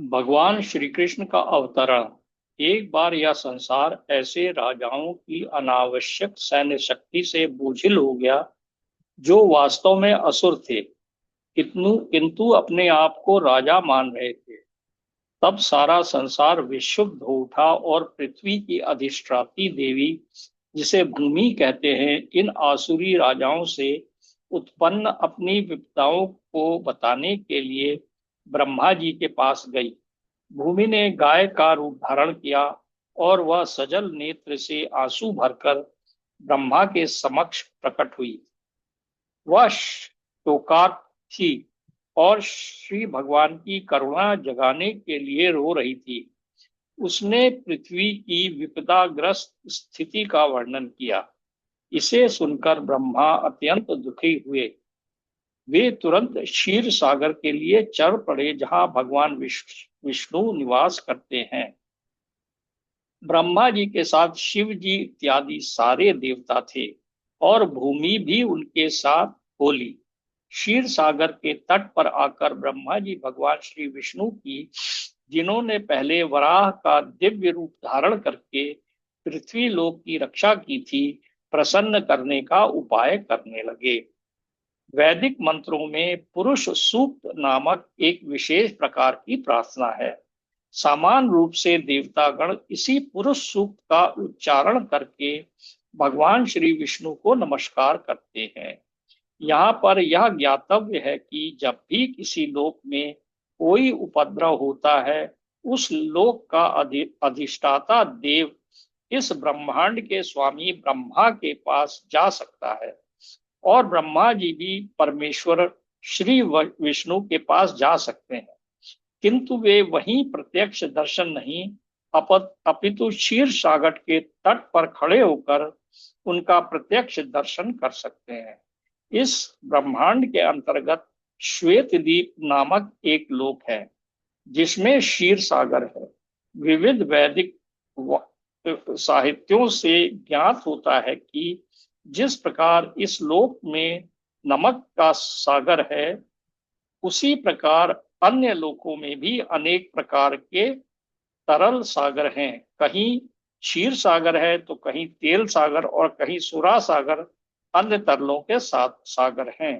भगवान श्री कृष्ण का अवतरण। एक बार यह संसार ऐसे राजाओं की अनावश्यक सैन्य शक्ति से बोझिल हो गया जो वास्तव में असुर थे, किंतु किंतु अपने आप को राजा मान रहे थे। तब सारा संसार विक्षुब्ध हो उठा और पृथ्वी की अधिष्ठात्री देवी, जिसे भूमि कहते हैं, इन आसुरी राजाओं से उत्पन्न अपनी विपदाओं को बताने के लिए ब्रह्मा जी के पास गई। भूमि ने गाय का रूप धारण किया और वह सजल नेत्र से आंसू भरकर ब्रह्मा के समक्ष प्रकट हुई। वह शोकार्त थी और श्री भगवान की करुणा जगाने के लिए रो रही थी। उसने पृथ्वी की विपदाग्रस्त स्थिति का वर्णन किया। इसे सुनकर ब्रह्मा अत्यंत दुखी हुए। वे तुरंत क्षीर सागर के लिए चल पड़े, जहां भगवान विष्णु निवास करते हैं। ब्रह्मा जी के साथ शिव जी इत्यादि सारे देवता थे और भूमि भी उनके साथ बोली। क्षीर सागर के तट पर आकर ब्रह्मा जी भगवान श्री विष्णु की, जिन्होंने पहले वराह का दिव्य रूप धारण करके पृथ्वी लोक की रक्षा की थी, प्रसन्न करने का उपाय करने लगे। वैदिक मंत्रों में पुरुष सूक्त नामक एक विशेष प्रकार की प्रार्थना है। समान रूप से देवतागण इसी पुरुष सूक्त का उच्चारण करके भगवान श्री विष्णु को नमस्कार करते हैं। यहाँ पर यह ज्ञातव्य है कि जब भी किसी लोक में कोई उपद्रव होता है, उस लोक का अधिष्ठाता देव इस ब्रह्मांड के स्वामी ब्रह्मा के पास जा सकता है और ब्रह्मा जी भी परमेश्वर श्री विष्णु के पास जा सकते हैं, किंतु वे वहीं प्रत्यक्ष दर्शन नहीं, अपितु क्षीर सागर के तट पर खड़े होकर उनका प्रत्यक्ष दर्शन कर सकते हैं। इस ब्रह्मांड के अंतर्गत श्वेत द्वीप नामक एक लोक है, जिसमें क्षीर सागर है। विविध वैदिक साहित्यों से ज्ञात होता है कि जिस प्रकार इस लोक में नमक का सागर है, उसी प्रकार अन्य लोकों में भी अनेक प्रकार के तरल सागर हैं। कहीं क्षीर सागर है तो कहीं तेल सागर और कहीं सुरा सागर, अन्य तरलों के साथ सागर हैं।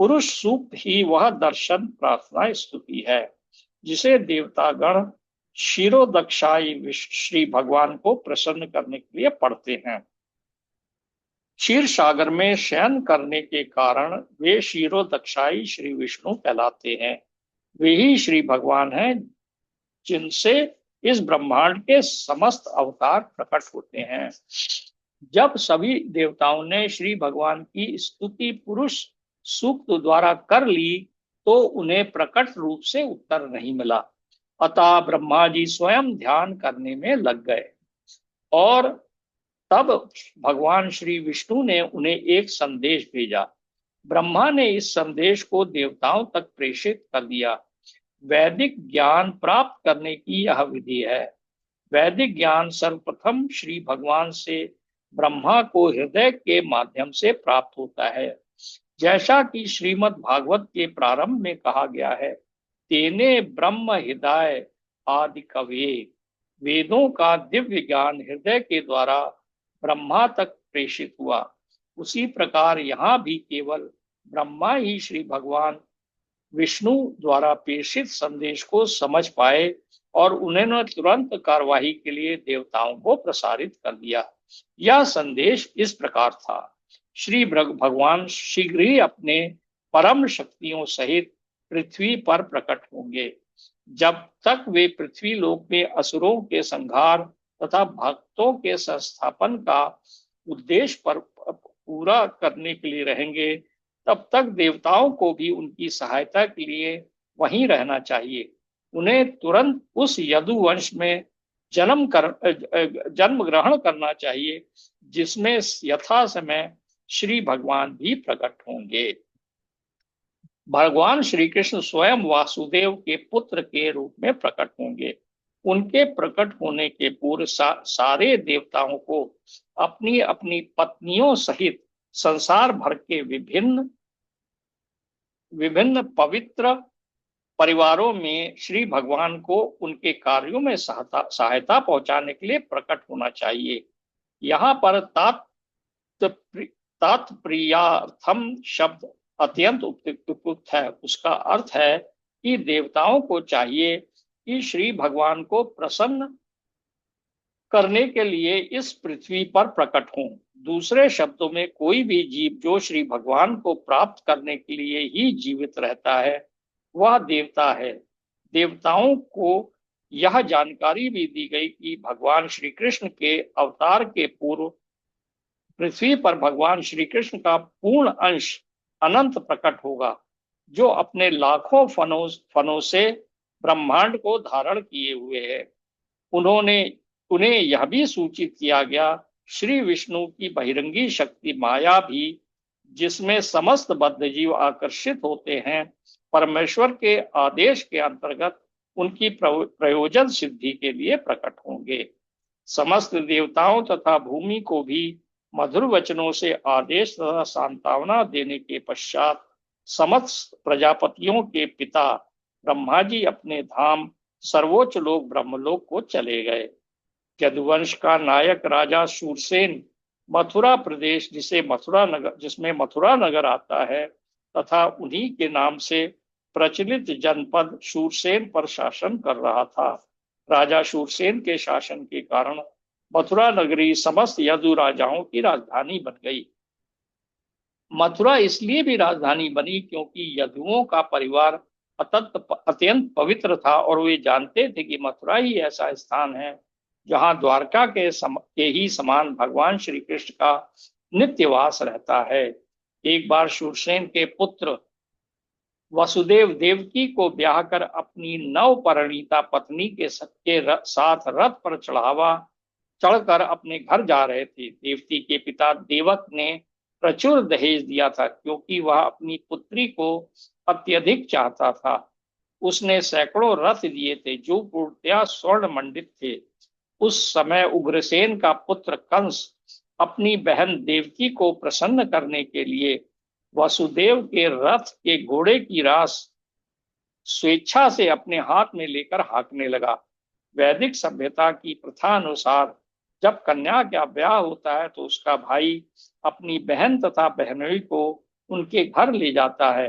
पुरुष सूक्त ही वह दर्शन प्रार्थना स्तुति है जिसे देवतागण क्षीरोदक्षाई श्री भगवान को प्रसन्न करने के लिए पढ़ते हैं। क्षीर सागर में शयन करने के कारण वे क्षीरोदक्षाई श्री विष्णु कहलाते हैं। वे ही श्री भगवान हैं जिनसे इस ब्रह्मांड के समस्त अवतार प्रकट होते हैं। जब सभी देवताओं ने श्री भगवान की स्तुति पुरुष सूक्त द्वारा कर ली, तो उन्हें प्रकट रूप से उत्तर नहीं मिला। अतः ब्रह्मा जी स्वयं ध्यान करने में लग गए और तब भगवान श्री विष्णु ने उन्हें एक संदेश भेजा। ब्रह्मा ने इस संदेश को देवताओं तक प्रेषित कर दिया। वैदिक ज्ञान प्राप्त करने की यह विधि है। वैदिक ज्ञान सर्वप्रथम श्री भगवान से ब्रह्मा को हृदय के माध्यम से प्राप्त होता है। जैसा कि श्रीमद् भागवत के प्रारंभ में कहा गया है, तेने ब्रह्म हृदय आदि कवे। वेदों का दिव्य ज्ञान हृदय के द्वारा ब्रह्मा तक प्रेषित हुआ। उसी प्रकार यहाँ भी केवल ब्रह्मा ही श्री भगवान विष्णु द्वारा प्रेषित संदेश को समझ पाए और उन्होंने तुरंत कार्यवाही के लिए देवताओं को प्रसारित कर दिया। यह संदेश इस प्रकार था। श्री भगवान शीघ्र ही अपने परम शक्तियों सहित पृथ्वी पर प्रकट होंगे। जब तक वे पृथ्वी लोक में असुरों के संहार तथा भक्तों के संस्थापन का उद्देश्य पर पूरा करने के लिए रहेंगे, तब तक देवताओं को भी उनकी सहायता के लिए वहीं रहना चाहिए। उन्हें तुरंत उस यदुवंश में जन्म ग्रहण करना चाहिए, जिसमें यथा समय श्री भगवान भी प्रकट होंगे। भगवान श्री कृष्ण स्वयं वासुदेव के पुत्र के रूप में प्रकट होंगे। उनके प्रकट होने के पूर्व सारे देवताओं को अपनी अपनी पत्नियों सहित संसार भर के विभिन्न विभिन्न पवित्र परिवारों में श्री भगवान को उनके कार्यों में सहायता पहुंचाने के लिए प्रकट होना चाहिए। यहाँ पर तात्प्रियार्थम शब्द अत्यंत उपयुक्त है। उसका अर्थ है कि देवताओं को चाहिए कि श्री भगवान को प्रसन्न करने के लिए इस पृथ्वी पर प्रकट हों। दूसरे शब्दों में, कोई भी जीव जो श्री भगवान को प्राप्त करने के लिए ही जीवित रहता है वह देवता है। देवताओं को यह जानकारी भी दी गई कि भगवान श्री कृष्ण के अवतार के पूर्व पृथ्वी पर भगवान श्री कृष्ण का पूर्ण अंश अनंत प्रकट होगा, जो अपने लाखों फनों से ब्रह्मांड को धारण किए हुए है। उन्हें यह भी सूचित किया गया, श्री विष्णु की बहिरंगी शक्ति माया भी, जिसमें समस्त बद्ध जीव आकर्षित होते हैं, परमेश्वर के आदेश के अंतर्गत उनकी प्रयोजन सिद्धि के लिए प्रकट होंगे। समस्त देवताओं तथा भूमि को भी मधुर वचनों से आदेश तथा सांत्वना देने के पश्चात समस्त प्रजापतियों के पिता ब्रह्मा जी अपने धाम सर्वोच्च लोक ब्रह्मलोक को चले गए। यदुवंश का नायक राजा शूरसेन मथुरा प्रदेश, जिसमें मथुरा नगर आता है तथा उन्हीं के नाम से प्रचलित जनपद शूरसेन पर शासन कर रहा था। राजा शूरसेन के शासन के कारण मथुरा नगरी समस्त यदु राजाओं की राजधानी बन गई। मथुरा इसलिए भी राजधानी बनी क्योंकि यदुओं का परिवार अत्यंत पवित्र था और वे जानते थे कि मथुरा ही ऐसा स्थान है जहां द्वारका के ही समान भगवान श्री कृष्ण का नित्यवास रहता है। एक बार शूरसेन के पुत्र वसुदेव देवकी को ब्याह कर अपनी नवपरिणीता पत्नी के साथ रथ पर चढ़कर अपने घर जा रहे थे। देवकी के पिता देवक ने प्रचुर दहेज दिया था क्योंकि वह अपनी पुत्री को अत्यधिक चाहता था। उसने सैकड़ों रथ दिए थे जो पूर्णतया स्वर्ण मंडित थे। उस समय उग्रसेन का पुत्र कंस अपनी बहन देवकी को प्रसन्न करने के लिए वसुदेव के रथ के घोड़े की रास स्वेच्छा से अपने हाथ में लेकर हाँकने लगा। वैदिक सभ्यता की प्रथा अनुसार जब कन्या का ब्याह होता है तो उसका भाई अपनी बहन तथा बहनोई को उनके घर ले जाता है।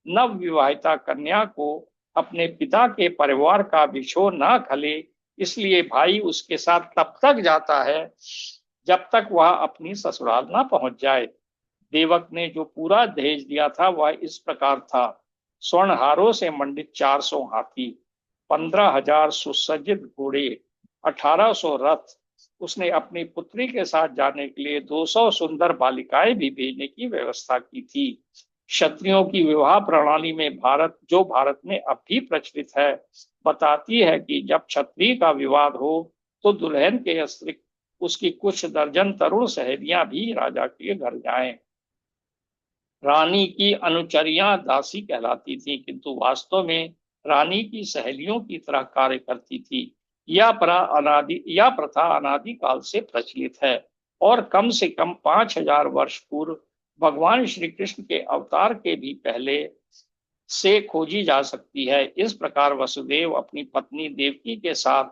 नव विवाहिता कन्या को अपने पिता के परिवार का बिछोह ना खले, इसलिए भाई उसके साथ तब तक जाता है जब तक वह अपनी ससुराल ना पहुंच जाए। देवक ने जो पूरा दहेज दिया था वह इस प्रकार था: स्वर्णहारों से मंडित 400 हाथी, 15,000 सुसज्जित घोड़े, 1800 रथ। उसने अपनी पुत्री के साथ जाने के लिए 200 सुंदर बालिकाएं भी भेजने की व्यवस्था की थी। क्षत्रियों की विवाह प्रणाली में भारत में अब भी प्रचलित है, बताती है कि जब क्षत्रिय का विवाद हो तो दुल्हन के अतिरिक्त उसकी कुछ दर्जन तरुण सहेलियां भी राजा के घर जाएं। रानी की अनुचरियां दासी कहलाती थी, किंतु वास्तव में रानी की सहेलियों की तरह कार्य करती थी। यह प्रथा अनादि काल से प्रचलित है और कम से कम 5,000 वर्ष पूर्व भगवान श्री कृष्ण के अवतार के भी पहले से खोजी जा सकती है। इस प्रकार वसुदेव अपनी पत्नी देवकी के साथ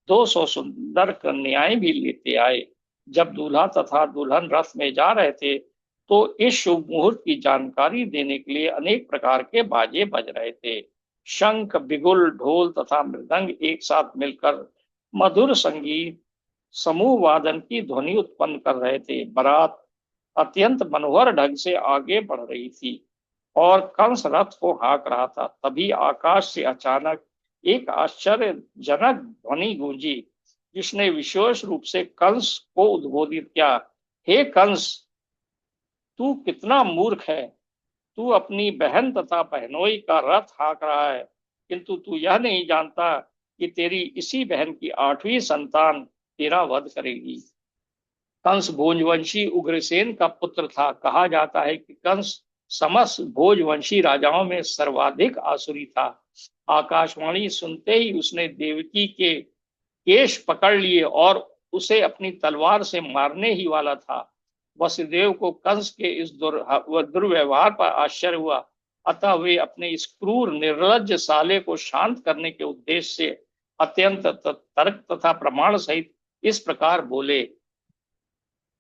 200 सुंदर कन्याएं भी लेते आए। जब दूल्हा तथा दुल्हन रथ में जा रहे थे तो इस शुभ मुहूर्त की जानकारी देने के लिए अनेक प्रकार के बाजे बज रहे थे। शंख, बिगुल, ढोल तथा मृदंग एक साथ मिलकर मधुर संगीत समूह वादन की ध्वनि उत्पन्न कर रहे थे। बारात अत्यंत मनोहर ढंग से आगे बढ़ रही थी और कंस रथ को हाँक रहा था। तभी आकाश से अचानक एक आश्चर्यजनक ध्वनि गूंजी, जिसने विशेष रूप से कंस को उद्बोधित किया: हे कंस, तू कितना मूर्ख है। तू अपनी बहन तथा बहनोई का रथ हाँक रहा है, किंतु तू यह नहीं जानता कि तेरी इसी बहन की 8वीं संतान तेरा वध करेगी। कंस भोजवंशी उग्रसेन का पुत्र था। कहा जाता है कि कंस समस्त भोजवंशी राजाओं में सर्वाधिक आसुरी था। आकाशवाणी सुनते ही उसने देवकी के केश पकड़ लिए और उसे अपनी तलवार से मारने ही वाला था। वसुदेव को कंस के इस दुर्व्यवहार पर आश्चर्य हुआ। अतः वे अपने इस क्रूर निर्लज्ज साले को शांत करने के उद्देश्य से अत्यंत तर्क तथा प्रमाण सहित इस प्रकार बोले।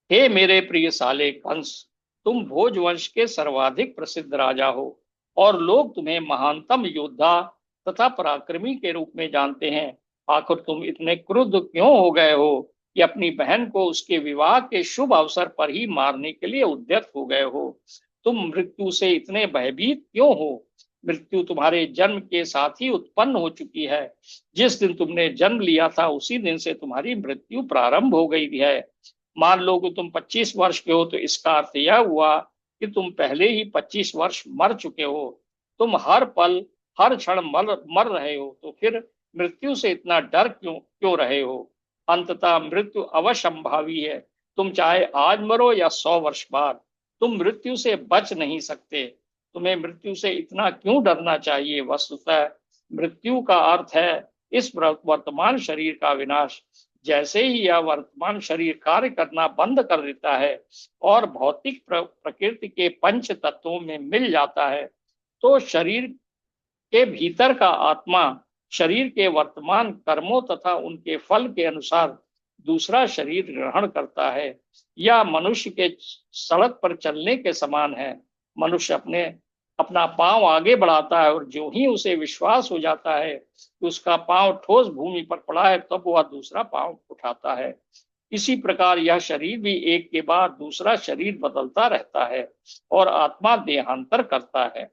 हे मेरे प्रिय साले कंस, तुम भोजवंश के सर्वाधिक प्रसिद्ध राजा हो और लोग तुम्हें महानतम योद्धा तथा पराक्रमी के रूप में जानते हैं। आखिर तुम इतने क्रुद्ध क्यों हो गए हो कि अपनी बहन को उसके विवाह के शुभ अवसर पर ही मारने के लिए उद्यत हो गए हो? तुम मृत्यु से इतने भयभीत क्यों हो? मृत्यु तुम्हारे जन्म के साथ ही उत्पन्न हो चुकी है। जिस दिन तुमने जन्म लिया था उसी दिन से तुम्हारी मृत्यु प्रारंभ हो गई है। मान लो कि तुम 25 वर्ष के हो तो इसका अर्थ यह हुआ कि तुम पहले ही 25 वर्ष मर चुके हो। तुम हर पल हर क्षण मर रहे हो, तो फिर मृत्यु से इतना डर क्यों क्यों रहे हो? अंततः मृत्यु अवश्यंभावी है। तुम चाहे आज मरो या 100 वर्ष बाद, तुम मृत्यु से बच नहीं सकते। तुम्हें मृत्यु से इतना क्यों डरना चाहिए? वस्तुतः मृत्यु का अर्थ है इस वर्तमान शरीर का विनाश। जैसे ही यह वर्तमान शरीर कार्य करना बंद कर देता है और भौतिक प्रकृति के पंच तत्वों में मिल जाता है, तो शरीर के भीतर का आत्मा शरीर के वर्तमान कर्मों तथा उनके फल के अनुसार दूसरा शरीर ग्रहण करता है। यह मनुष्य के सड़क पर चलने के समान है। मनुष्य अपना पांव आगे बढ़ाता है और जो ही उसे विश्वास हो जाता है कि उसका पांव ठोस भूमि पर पड़ा है, तब वह दूसरा पांव उठाता है। इसी प्रकार यह शरीर भी एक के बाद दूसरा शरीर बदलता रहता है और आत्मा देहांतर करता है।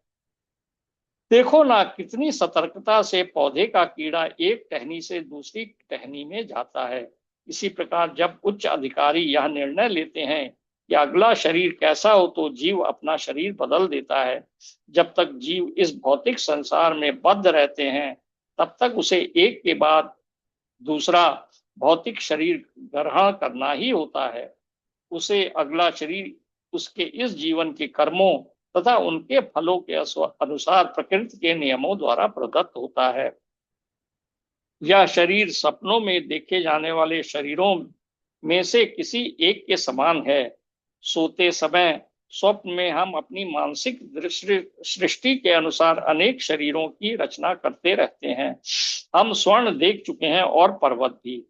देखो ना कितनी सतर्कता से पौधे का कीड़ा एक टहनी से दूसरी टहनी में जाता है। इसी प्रकार जब उच्च अधिकारी यह निर्णय लेते हैं कि अगला शरीर कैसा हो, तो जीव अपना शरीर बदल देता है। जब तक जीव इस भौतिक संसार में बद्ध रहते हैं, तब तक उसे एक के बाद दूसरा भौतिक शरीर ग्रहण करना ही होता है। उसे अगला शरीर उसके इस जीवन के कर्मों तथा उनके फलों के अनुसार प्रकृति के नियमों द्वारा प्रदत्त होता है। यह शरीर सपनों में देखे जाने वाले शरीरों में से किसी एक के समान है। सोते समय स्वप्न में हम अपनी मानसिक सृष्टि के अनुसार अनेक शरीरों की रचना करते रहते हैं। हम स्वर्ण देख चुके हैं और पर्वत भी।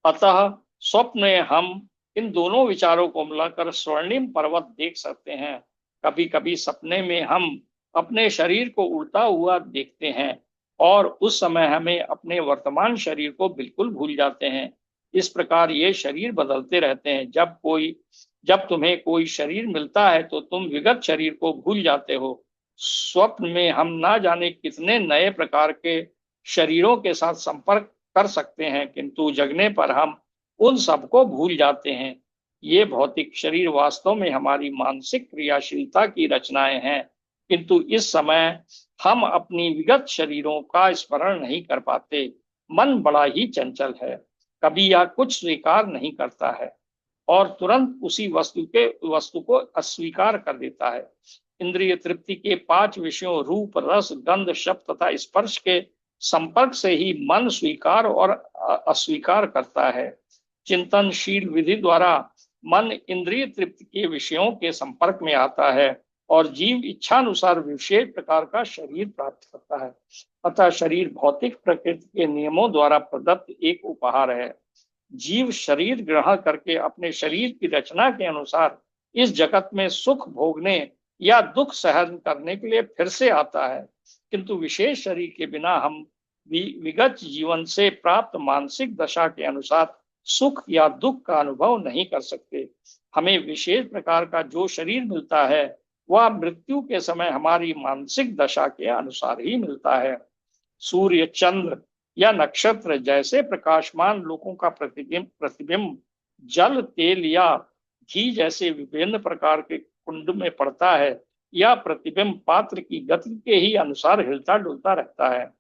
अतः स्वप्न में हम इन दोनों विचारों को मिलाकर स्वर्णिम पर्वत देख सकते हैं। कभी कभी सपने में हम अपने शरीर को उड़ता हुआ देखते हैं और उस समय हमें अपने वर्तमान शरीर को बिल्कुल भूल जाते हैं। इस प्रकार ये शरीर बदलते रहते हैं। जब तुम्हें कोई शरीर मिलता है तो तुम विगत शरीर को भूल जाते हो। स्वप्न में हम ना जाने कितने नए प्रकार के शरीरों के साथ संपर्क कर सकते हैं, किंतु जगने पर हम उन सबको भूल जाते हैं। ये भौतिक शरीर वास्तव में हमारी मानसिक क्रियाशीलता की रचनाएं हैं, किंतु इस समय हम अपनी विगत शरीरों का स्मरण नहीं कर पाते। मन बड़ा ही चंचल है, कभी यह कुछ स्वीकार नहीं करता है और तुरंत उसी वस्तु को अस्वीकार कर देता है। इंद्रिय तृप्ति के 5 विषयों रूप, रस, गंध, शब्द तथा स्पर्श के संपर्क से ही मन स्वीकार और अस्वीकार करता है। चिंतनशील विधि द्वारा मन इंद्रिय तृप्ति के विषयों के संपर्क में आता है और जीव इच्छानुसार विशेष प्रकार का शरीर प्राप्त करता है। अतः शरीर भौतिक प्रकृति के नियमों द्वारा प्रदत्त एक उपहार है। जीव शरीर ग्रहण करके अपने शरीर की रचना के अनुसार इस जगत में सुख भोगने या दुख सहन करने के लिए फिर से आता है, किंतु विशेष शरीर के बिना हम विगत जीवन से प्राप्त मानसिक दशा के अनुसार सुख या दुख का अनुभव नहीं कर सकते। हमें विशेष प्रकार का जो शरीर मिलता है वह मृत्यु के समय हमारी मानसिक दशा के अनुसार ही मिलता है। सूर्य, चंद्र या नक्षत्र जैसे प्रकाशमान लोगों का प्रतिबिंब जल, तेल या घी जैसे विभिन्न प्रकार के कुंड में पड़ता है। यह प्रतिबिंब पात्र की गति के ही अनुसार हिलता डुलता रहता है।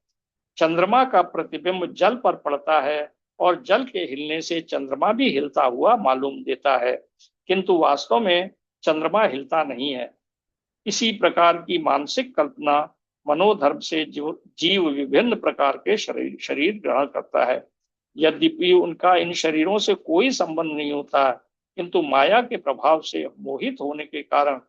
चंद्रमा का प्रतिबिंब जल पर पड़ता है और जल के हिलने से चंद्रमा भी हिलता हुआ मालूम देता है, किंतु वास्तव में चंद्रमा हिलता नहीं है। इसी प्रकार की मानसिक कल्पना मनोधर्म से जीव विभिन्न प्रकार के शरीर ग्रहण करता है। यद्यपि उनका इन शरीरों से कोई संबंध नहीं होता है, किंतु माया के प्रभाव से मोहित होने के कारण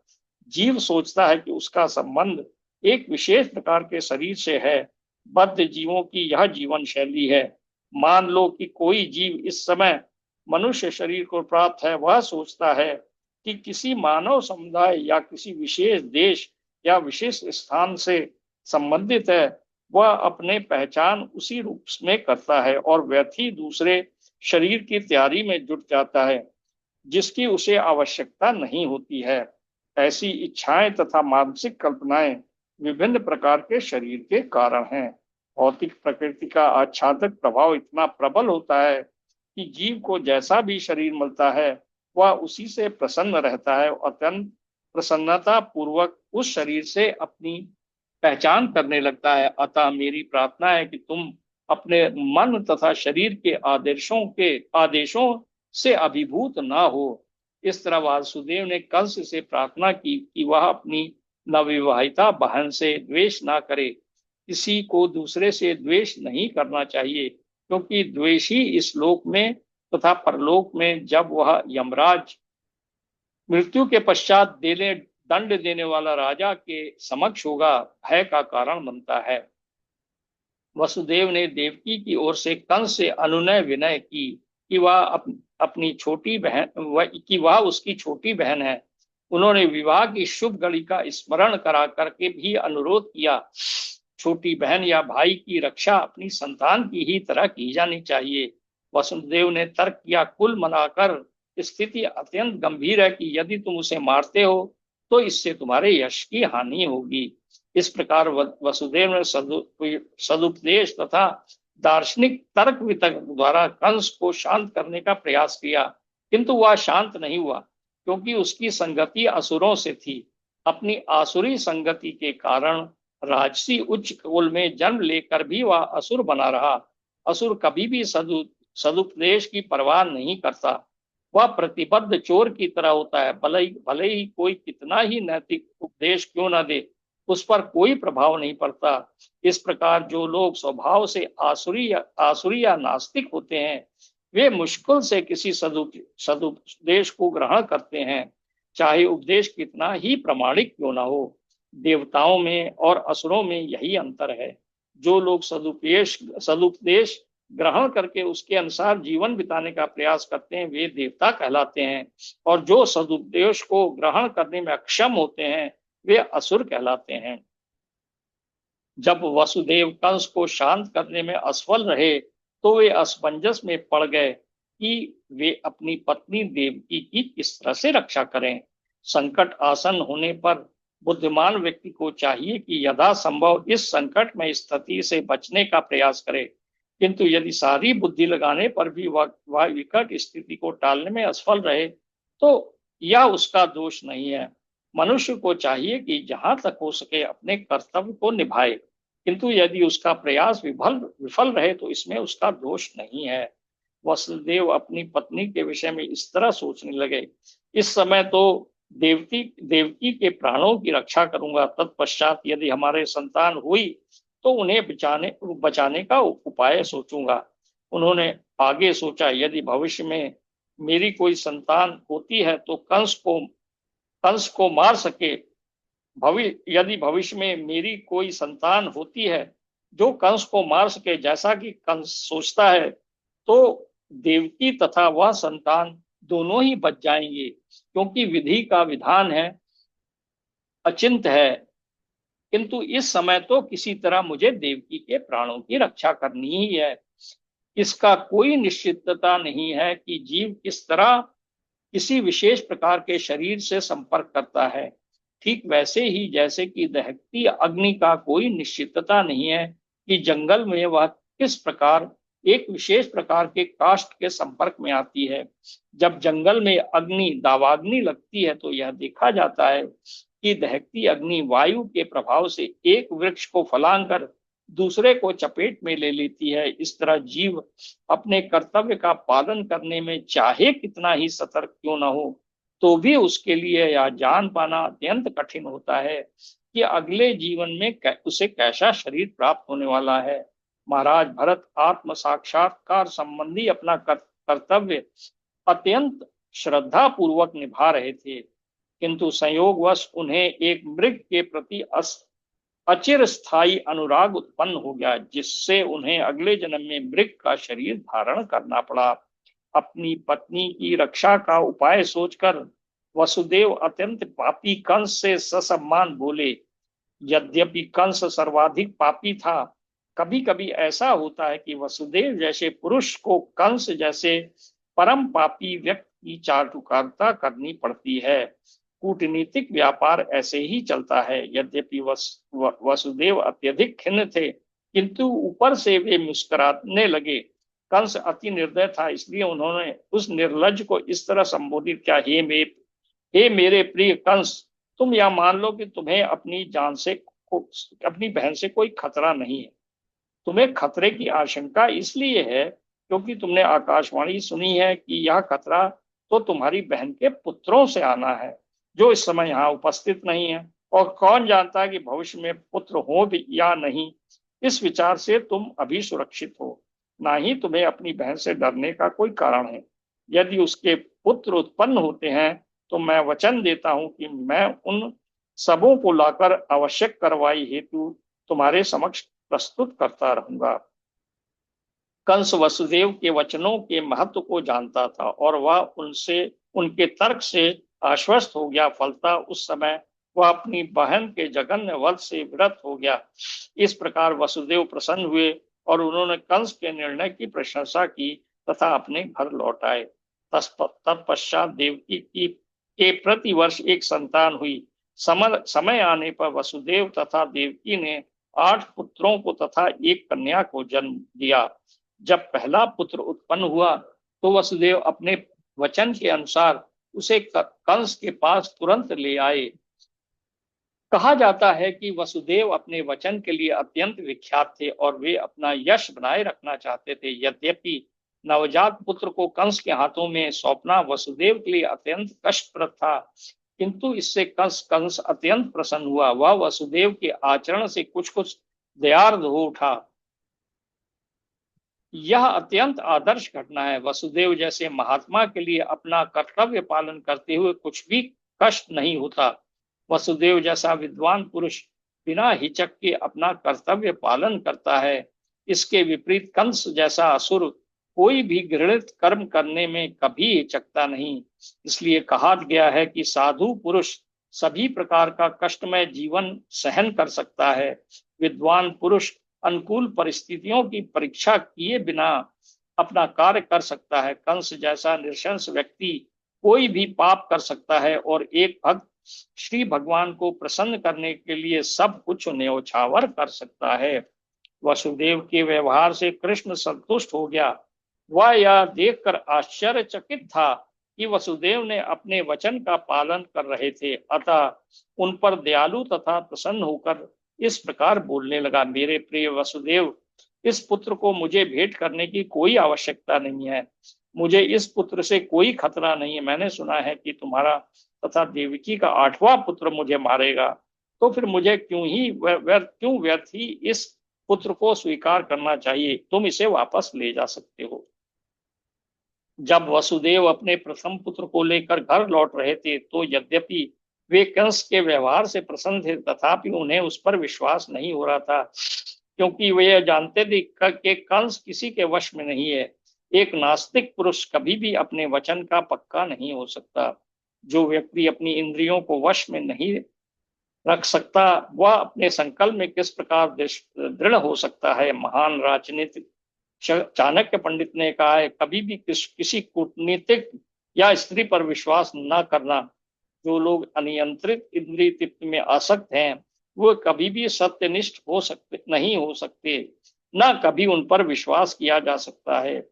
जीव सोचता है कि उसका संबंध एक विशेष प्रकार के शरीर से है। बद्ध जीवों की यह जीवन शैली है। मान लो कि कोई जीव इस समय मनुष्य शरीर को प्राप्त है, वह सोचता है कि किसी मानव समुदाय या किसी विशेष देश या विशेष स्थान से संबंधित है। वह अपने पहचान उसी रूप में करता है और व्यक्ति दूसरे शरीर की तैयारी में जुट जाता है जिसकी उसे आवश्यकता नहीं होती है। ऐसी इच्छाएं तथा मानसिक कल्पनाएं विभिन्न प्रकार के शरीर के कारण हैं। भौतिक प्रकृति का आच्छादक प्रभाव इतना प्रबल होता है कि जीव को जैसा भी शरीर मिलता है वह उसी से प्रसन्न रहता है और अत्यंत प्रसन्नता पूर्वक उस शरीर से अपनी पहचान करने लगता है। अतः मेरी प्रार्थना है कि तुम अपने मन तथा शरीर के आदेशों से अभिभूत ना हो। इस तरह वासुदेव ने कंस से प्रार्थना की कि वह अपनी नवविवाहिता बहन से द्वेष ना करे। किसी को दूसरे से द्वेष नहीं करना चाहिए, क्योंकि द्वेषी इस लोक में तथा परलोक में जब वह यमराज मृत्यु के पश्चात दंड देने वाला राजा के समक्ष होगा, भय का कारण बनता है। वसुदेव ने देवकी की ओर से कंस से अनुनय विनय की कि अपनी छोटी वह उसकी छोटी बहन है। उन्होंने विवाह की शुभ घड़ी का स्मरण करा करके भी अनुरोध किया। छोटी बहन या भाई की रक्षा अपनी संतान की ही तरह की जानी चाहिए। वसुदेव ने तर्क किया, कुल मनाकर स्थिति अत्यंत गंभीर है कि यदि तुम उसे मारते हो तो इससे तुम्हारे यश की हानि होगी। इस प्रकार वसुदेव ने सदुपदेश तथा दार्शनिक तर्क वितर्क द्वारा कंस को शांत करने का प्रयास किया, किंतु वह शांत नहीं हुआ, क्योंकि उसकी संगति असुरों से थी। अपनी आसुरी संगति के कारण राजसी उच्च कुल में जन्म लेकर भी वह असुर बना रहा। असुर कभी भी सदुपदेश की परवाह नहीं करता। वह प्रतिबद्ध चोर की तरह होता है। भले ही कोई कितना ही नैतिक उपदेश क्यों न दे, उस पर कोई प्रभाव नहीं पड़ता। इस प्रकार जो लोग स्वभाव से आसुरी या नास्तिक होते हैं, वे मुश्किल से किसी सदुपदेश को ग्रहण करते हैं, चाहे उपदेश कितना ही प्रामाणिक क्यों ना हो। देवताओं में और असुरों में यही अंतर है। जो लोग सदुपदेश ग्रहण करके उसके अनुसार जीवन बिताने का प्रयास करते हैं, वे देवता कहलाते हैं, और जो सदुपदेश को ग्रहण करने में अक्षम होते हैं, वे असुर कहलाते हैं। जब वसुदेव कंस को शांत करने में असफल रहे तो वे असमंजस में पड़ गए कि वे अपनी पत्नी देवकी की किस तरह से रक्षा करें। संकट आसन होने पर बुद्धिमान व्यक्ति को चाहिए कि यथासंभव इस संकट में स्थिति से बचने का प्रयास करे, किंतु यदि सारी बुद्धि लगाने पर भी वह विकट स्थिति को टालने में असफल रहे तो यह उसका दोष नहीं है। मनुष्य को चाहिए कि जहां तक हो सके अपने कर्तव्य को निभाए, किंतु यदि उसका प्रयास विफल रहे तो इसमें उसका दोष नहीं है। वसुदेव अपनी पत्नी के विषय में इस तरह सोचने लगे, इस समय तो देवकी के प्राणों की रक्षा करूंगा, तत्पश्चात यदि हमारे संतान हुई तो उन्हें बचाने का उपाय सोचूंगा। उन्होंने आगे सोचा, यदि भविष्य में मेरी कोई संतान होती है तो कंस को मार सके। यदि भविष्य में मेरी कोई संतान होती है जो कंस को मार सके, जैसा कि कंस सोचता है, तो देवकी तथा वह संतान दोनों ही बच जाएंगे, क्योंकि विधि का विधान है, अचिंत है। किंतु इस समय तो किसी तरह मुझे देवकी के प्राणों की रक्षा करनी ही है। इसका कोई निश्चितता नहीं है कि जीव किस तरह किसी विशेष प्रकार के शरीर से संपर्क करता है। ठीक वैसे ही जैसे कि दहकती अग्नि का कोई निश्चितता नहीं है कि जंगल में वह किस प्रकार एक विशेष प्रकार के काष्ठ के संपर्क में आती है। जब जंगल में अग्नि दावाग्नि लगती है तो यह देखा जाता है कि दहकती अग्नि वायु के प्रभाव से एक वृक्ष को फलांकर दूसरे को चपेट में ले लेती है। इस तरह जीव अपने कर्तव्य का पालन करने में चाहे कितना ही सतर्क क्यों न हो, तो भी उसके लिए यह जान पाना अत्यंत कठिन होता है कि अगले जीवन में उसे कैसा शरीर प्राप्त होने वाला है। महाराज भरत आत्म साक्षात्कार संबंधी अपना कर्तव्य अत्यंत श्रद्धा पूर्वक निभा रहे थे, किंतु संयोगवश उन्हें एक मृग के प्रति अचिर स्थायी अनुराग उत्पन्न हो गया, जिससे उन्हें अगले जन्म में मृग का शरीर धारण करना पड़ा। अपनी पत्नी की रक्षा का उपाय सोचकर वसुदेव अत्यंत पापी कंस से ससम्मान बोले। यद्यपि कंस सर्वाधिक पापी था, कभी कभी ऐसा होता है कि वसुदेव जैसे पुरुष को कंस जैसे परम पापी व्यक्ति की चाटुकारिता करनी पड़ती है। कूटनीतिक व्यापार ऐसे ही चलता है। यद्यपि वसुदेव अत्यधिक खिन्न थे, किंतु ऊपर से वे मुस्कुराने लगे। कंस अति निर्दय था, इसलिए उन्होंने उस निर्लज को इस तरह संबोधित किया, हे मेरे प्रिय कंस, तुम यह मान लो कि तुम्हें अपनी जान से अपनी बहन से कोई खतरा नहीं है। तुम्हें खतरे की आशंका इसलिए है क्योंकि तुमने आकाशवाणी सुनी है कि यह खतरा तो तुम्हारी बहन के पुत्रों से आना है, जो इस समय यहाँ उपस्थित नहीं है, और कौन जानता है कि भविष्य में पुत्र हो भी या नहीं। इस विचार से तुम अभी सुरक्षित हो, ना ही तुम्हें अपनी बहन से डरने का कोई कारण है। यदि उसके पुत्र उत्पन्न होते हैं तो मैं वचन देता हूं कि मैं उन सबों को लाकर आवश्यक कार्रवाई हेतु तुम्हारे समक्ष प्रस्तुत करता रहूंगा। कंस वसुदेव के वचनों के महत्व को जानता था और वह उनसे उनके तर्क से आश्वस्त हो गया। फलतः उस समय वह अपनी बहन के जघन्य वध से विरत हो गया। इस प्रकार वसुदेव प्रसन्न हुए और उन्होंने कंस के निर्णय की प्रशंसा की तथा अपने घर लौट आए। तत्पश्चात देवकी की के प्रतिवर्ष एक संतान हुई। समय आने पर वसुदेव तथा देवकी ने 8 पुत्रों को तथा एक कन्या को जन्म दिया। जब पहला पुत्र उत्पन्न हुआ तो वसुदेव अपने वचन के अनुसार उसे कंस के पास तुरंत ले आए। कहा जाता है कि वसुदेव अपने वचन के लिए अत्यंत विख्यात थे और वे अपना यश बनाए रखना चाहते थे। यद्यपि नवजात पुत्र को कंस के हाथों में सौंपना वसुदेव के लिए अत्यंत कष्टप्रद था, किंतु इससे कंस अत्यंत प्रसन्न हुआ। वह वसुदेव के आचरण से कुछ कुछ दयार्द हो उठा। यह अत्यंत आदर्श घटना है। वसुदेव जैसे महात्मा के लिए अपना कर्तव्य पालन करते हुए कुछ भी कष्ट नहीं होता। वसुदेव जैसा विद्वान पुरुष बिना हिचक के अपना कर्तव्य पालन करता है। इसके विपरीत कंस जैसा असुर कोई भी घृणित कर्म करने में कभी हिचकता नहीं। इसलिए कहा गया है कि साधु पुरुष सभी प्रकार का कष्टमय जीवन सहन कर सकता है। विद्वान पुरुष अनुकूल परिस्थितियों की परीक्षा किए बिना अपना कार्य कर सकता है। कंस जैसा नृशंस व्यक्ति कोई भी पाप कर सकता है और एक भक्त श्री भगवान को प्रसन्न करने के लिए सब कुछ न्यौछावर कर सकता है। वसुदेव के व्यवहार से कृष्ण संतुष्ट हो गया। वह यह देखकर आश्चर्यचकित था कि वसुदेव ने अपने वचन का पालन कर रहे थे, अतः उन पर दयालु तथा प्रसन्न होकर इस प्रकार बोलने लगा, मेरे प्रिय वसुदेव, इस पुत्र को मुझे भेंट करने की कोई आवश्यकता नहीं है। मुझे इस पुत्र से कोई खतरा नहीं है। मैंने सुना है कि तुम्हारा तथा देवकी का 8वां पुत्र मुझे मारेगा, तो फिर मुझे क्यों व्यर्थ ही इस पुत्र को स्वीकार करना चाहिए। तुम इसे वापस ले जा सकते हो। जब वसुदेव अपने प्रथम पुत्र को लेकर घर लौट रहे थे तो यद्यपि वे कंस के व्यवहार से प्रसन्न थे, तथापि उन्हें उस पर विश्वास नहीं हो रहा था, क्योंकि वे यह जानते थे कि कंस किसी के वश में नहीं है। एक नास्तिक पुरुष कभी भी अपने वचन का पक्का नहीं हो सकता। जो व्यक्ति अपनी इंद्रियों को वश में नहीं रख सकता, वह अपने संकल्प में किस प्रकार दृढ़ हो सकता है। महान राजनीतिक चाणक्य पंडित ने कहा है, कभी भी किसी कूटनीतिक या स्त्री पर विश्वास न करना। जो लोग अनियंत्रित इंद्रिय तृप्ति में आसक्त हैं, वो कभी भी सत्यनिष्ठ नहीं हो सकते, न कभी उन पर विश्वास किया जा सकता है।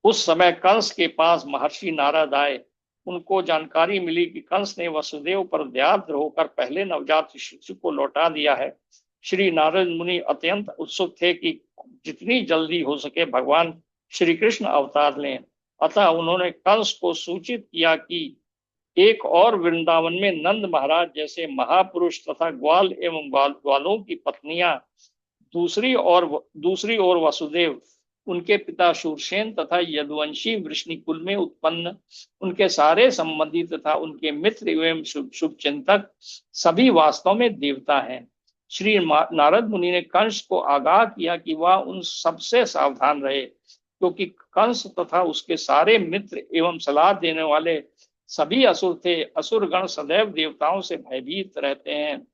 उस समय कंस के पास महर्षि नारद आए। उनको जानकारी मिली कि कंस ने वसुदेव पर दयाद्र होकर पहले नवजात शिशु को लौटा दिया है। श्री नारद मुनि अत्यंत उत्सुक थे कि जितनी जल्दी हो सके भगवान श्री कृष्ण अवतार लें। अतः उन्होंने कंस को सूचित किया कि एक और वृंदावन में नंद महाराज जैसे महापुरुष तथा ग्वाल एवं ग्वालों की पत्नियां, दूसरी ओर वसुदेव, उनके पिता शूरसेन तथा यदुवंशी वृष्णिकुल में उत्पन्न उनके सारे संबंधी तथा उनके मित्र एवं शुभ चिंतक सभी वास्तव में देवता हैं। श्री नारद मुनि ने कंस को आगाह किया कि वह उन सबसे सावधान रहे, क्योंकि कंस तथा उसके सारे मित्र एवं सलाह देने वाले सभी असुर थे। असुर गण सदैव देवताओं से भयभीत रहते हैं।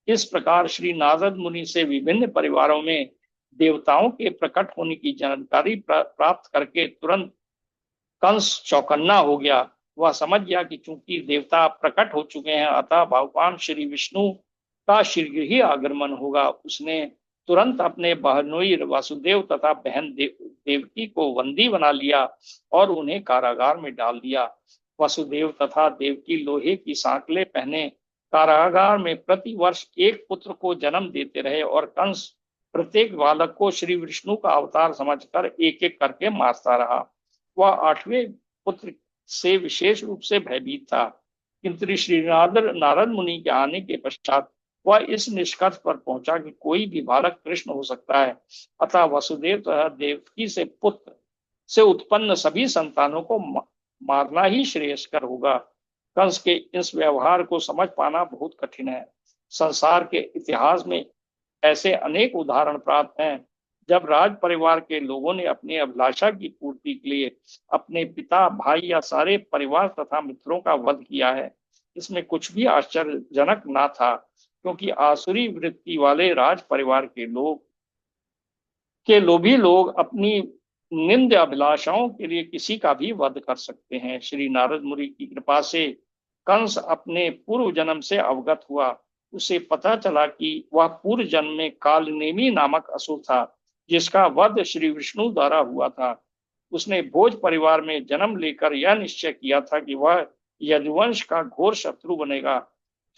इस प्रकार श्री नारद मुनि से विभिन्न परिवारों में देवताओं के प्रकट होने की जानकारी प्राप्त करके तुरंत कंस चौकन्ना हो गया। वह समझ गया कि चूंकि देवता प्रकट हो चुके हैं, अतः भगवान श्री विष्णु का शीघ्र ही आगमन होगा। उसने तुरंत अपने बहनोई वासुदेव तथा बहन देवकी को बंदी बना लिया और उन्हें कारागार में डाल दिया। वसुदेव तथा देवकी लोहे की सांकलें पहने कारागार में प्रति वर्ष एक पुत्र को जन्म देते रहे, और कंस प्रत्येक बालक को श्री विष्णु का अवतार समझकर एक एक करके मारता रहा। वह आठवें पुत्र से विशेष रूप से भयभीत था, किंतु श्री नारद मुनि के आने के पश्चात वह इस निष्कर्ष पर पहुंचा कि कोई भी बालक कृष्ण हो सकता है, अतः वसुदेव तथा देवकी से पुत्र से उत्पन्न सभी संतानों को मारना ही श्रेयस्कर होगा। कंस के इस व्यवहार को समझ पाना बहुत कठिन है। संसार के इतिहास में ऐसे अनेक उदाहरण प्राप्त हैं जब राज परिवार के लोगों ने अपनी अभिलाषा की पूर्ति के लिए अपने पिता, भाई या सारे परिवार तथा मित्रों का वध किया है। इसमें कुछ भी आश्चर्यजनक ना था, क्योंकि आसुरी वृत्ति वाले राज परिवार के लोभी लोग अपनी निंद अभिलाषाओं के लिए किसी का भी वध कर सकते हैं। श्री नारद मुनि की कृपा से कंस अपने पूर्व जन्म से अवगत हुआ। उसे पता चला कि वह पूर्व जन्म में कालनेमी नामक असुर था, जिसका वध श्री विष्णु द्वारा हुआ था। उसने भोज परिवार में जन्म लेकर यह निश्चय किया था कि वह यदुवंश का घोर शत्रु बनेगा।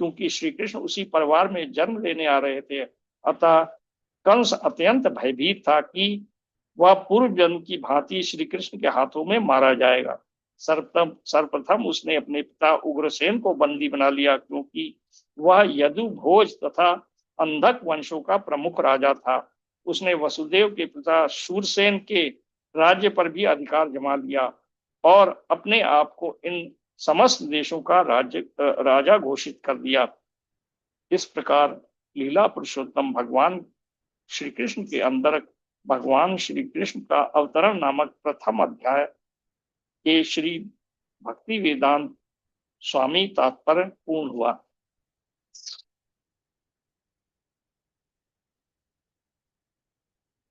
क्योंकि श्री कृष्ण उसी परिवार में जन्म लेने आ रहे थे, अतः कंस अत्यंत भयभीत था कि वह पूर्व जन्म की भांति श्री कृष्ण के हाथों में मारा जाएगा। सर्वप्रथम उसने अपने पिता उग्रसेन को बंदी बना लिया, क्योंकि वह यदु, भोज तथा अंधक वंशों का प्रमुख राजा था। उसने वसुदेव के पिता शूरसेन के राज्य पर भी अधिकार जमा लिया और अपने आप को इन समस्त देशों का राजा घोषित कर दिया। इस प्रकार लीला पुरुषोत्तम भगवान श्री कृष्ण के अंदर भगवान श्री कृष्ण का अवतरण नामक प्रथम अध्याय के श्री भक्ति वेदांत स्वामी तात्पर्य पूर्ण हुआ।